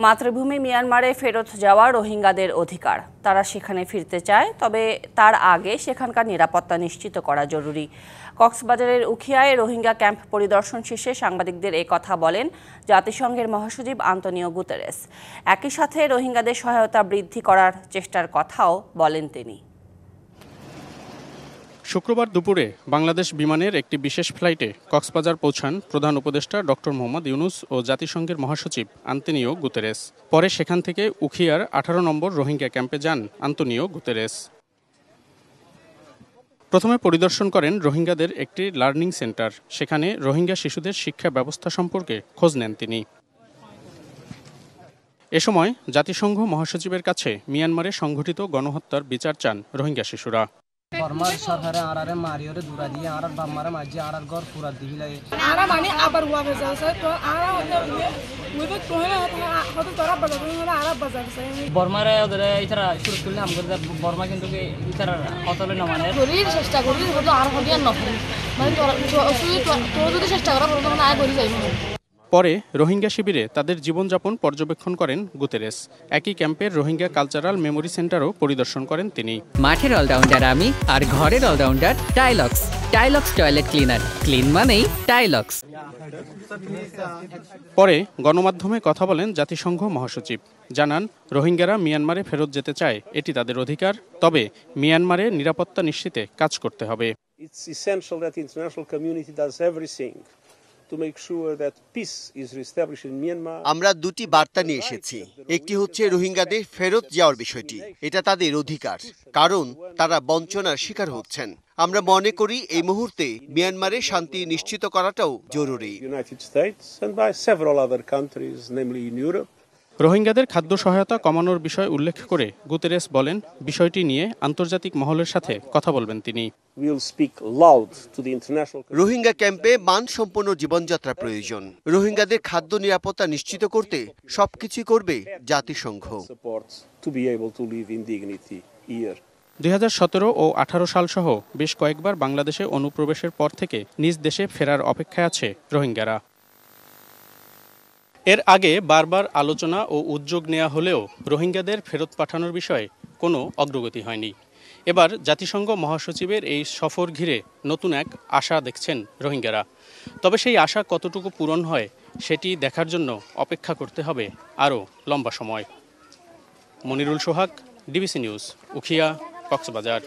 মাতৃভূমি মিয়ানমারে ফেরত যাওয়া রোহিঙ্গাদের অধিকার। তারা সেখানে ফিরতে চায়, তবে তার আগে সেখানকার নিরাপত্তা নিশ্চিত করা জরুরি। কক্সবাজারের উখিয়ায় রোহিঙ্গা ক্যাম্প পরিদর্শন শেষে সাংবাদিকদের এ কথা বলেন জাতিসংঘের মহাসচিব আন্তোনিও গুতেরেস। একই সাথে রোহিঙ্গাদের সহায়তা বৃদ্ধি করার চেষ্টার কথাও বলেন তিনি। শুক্রবার দুপুরে বাংলাদেশ বিমানের একটি বিশেষ ফ্লাইটে কক্সবাজার পৌঁছান প্রধান উপদেষ্টা ডক্টর মোহাম্মদ ইউনুস ও জাতিসংঘের মহাসচিব আন্তোনিও গুতেরেস। পরে সেখান থেকে উখিয়ার 18 নম্বর রোহিঙ্গা ক্যাম্পে যান আন্তোনিও গুতেরেস। প্রথমে পরিদর্শন করেন রোহিঙ্গাদের একটি লার্নিং সেন্টার। সেখানে রোহিঙ্গা শিশুদের শিক্ষা ব্যবস্থা সম্পর্কে খোঁজ নেন তিনি। এ সময় জাতিসংঘ মহাসচিবের কাছে মিয়ানমারে সংঘটিত গণহত্যার বিচার চান রোহিঙ্গা শিশুরা। ফরমার সরকারে আরারে মারিওরে দুরা দিয়ে আরার বাম্মারে মাঝে আরার ঘর পুরা দিবিলাই আরা মানে আবার ওয়া বেজাছে তো আরা উইবে কোহেলা হতো তারা বাজার হলো আরা বাজার বর্মারে ওদের ইতারা শুরু করলে হাম করে বর্মা কিন্তু ইতারা অতলে না মানে শরীর চেষ্টা করি হতো আর হদিয়া নফরি মানে তো যদি চেষ্টা করা বলতো না আয় করি যাইবো। পরে রোহিঙ্গা শিবিরে তাদের জীবনযাপন পর্যবেক্ষণ করেন গুতেরেস। একই ক্যাম্পের রোহিঙ্গা কালচারাল মেমোরি সেন্টারও পরিদর্শন করেন তিনি। মাঠের অলরাউন্ডার আমি, আর ঘরের allrounder Tilex. Tilex toilet cleaner, clean মানেই টাইলক্স। পরে গণমাধ্যমে কথা বলেন জাতিসংঘ মহাসচিব। জানান, রোহিঙ্গারা মিয়ানমারে ফেরত যেতে চায়, এটি তাদের অধিকার। তবে মিয়ানমারে নিরাপত্তা নিশ্চিতে কাজ করতে হবে। It's essential that the international community does everything to make sure that peace is reestablished in Myanmar. আমরা দুটি বার্তা নিয়ে এসেছি। একটি হচ্ছে রোহিঙ্গাদের ফেরত যাওয়ার বিষয়টি। এটা তাদের অধিকার, কারণ তারা বঞ্চনার শিকার হচ্ছেন। আমরা মনে করি এই মুহূর্তে মিয়ানমারে শান্তি নিশ্চিত করাটাও জরুরি। United States and by several other countries, namely in Europe. রোহিঙ্গাদের খাদ্য সহায়তা কমানোর বিষয় উল্লেখ করে গুতেরেস বলেন, বিষয়টি নিয়ে আন্তর্জাতিক মহলের সাথে কথা বলবেন তিনি। রোহিঙ্গা ক্যাম্পে মানসম্পন্ন জীবনযাত্রা প্রয়োজন। রোহিঙ্গাদের খাদ্য নিরাপত্তা নিশ্চিত করতে সবকিছু করবে জাতিসংঘ। 2017 ও 18 সাল সহ বেশ কয়েকবার বাংলাদেশে অনুপ্রবেশের পর থেকে নিজ দেশে ফেরার অপেক্ষায় আছে রোহিঙ্গারা। এর আগে বারবার আলোচনা ও উদ্যোগ নেওয়া হলেও রোহিঙ্গাদের ফেরত পাঠানোর বিষয়ে কোনো অগ্রগতি হয়নি। এবার জাতিসংঘ মহাসচিবের এই সফর ঘিরে নতুন এক আশা দেখছেন রোহিঙ্গারা। তবে সেই আশা কতটুকু পূরণ হয় সেটি দেখার জন্য অপেক্ষা করতে হবে আরও লম্বা সময়। মনিরুল সোহাগ, ডিবিসি নিউজ, উখিয়া, কক্সবাজার।